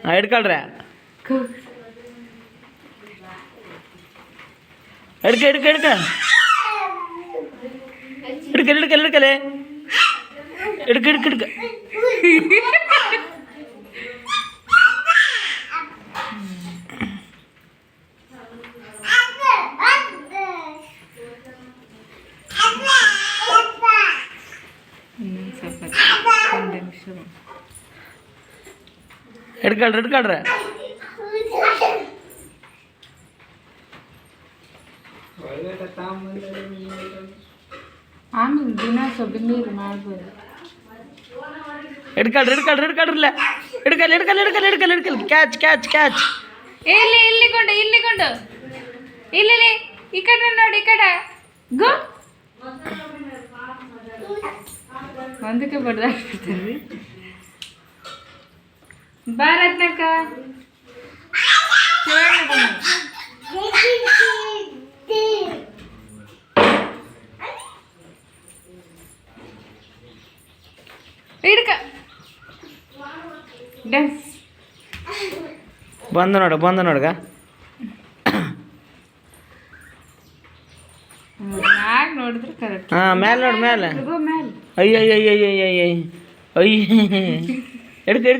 ಹಿಡ್ಕೊಳ್ರಿ ಹಿಡ್ಕ ಹಿಡ್ಕಲೆ ಹಿಡ್ಕ ಹಿಡ್ಕೊಳ್ರಿ ಆಮೇಲೆ ದಿನ ಸ್ವಲ್ಪ ನೀರು ಮಾಡ್ಬೋದು. ಹಿಡ್ಕೊಳ್ರಿಲ್ಲ ಹಿಡ್ಕಲ್ ಕ್ಯಾಚ್ ಇಲ್ಲಿಗೊಂಡು ಇಲ್ಲಿ ಈ ಕಡೆ ನೋಡಿ, ಈ ಕಡೆ ಗೋ ಒಂದಕ್ಕೆ ಬಡ್ದಾಡ್ಬಿಡ್ತೀವಿ. ಭಾರತ್ನಕ್ಕ ಹಿಡ್ಕ ಡ್ಯಾನ್ಸ್ ಬಂದು ನೋಡ್ಗ ಮ್ಯಾಗ ನೋಡಿದ್ರೆ ಕರೆಕ್ಟ್. ಹಾಂ ಮೇಲೆ ನೋಡಿ ಮೇಲೆ ಮೇಲೆ ಅಯ್ಯ ಹಿಡ್ಕಲ್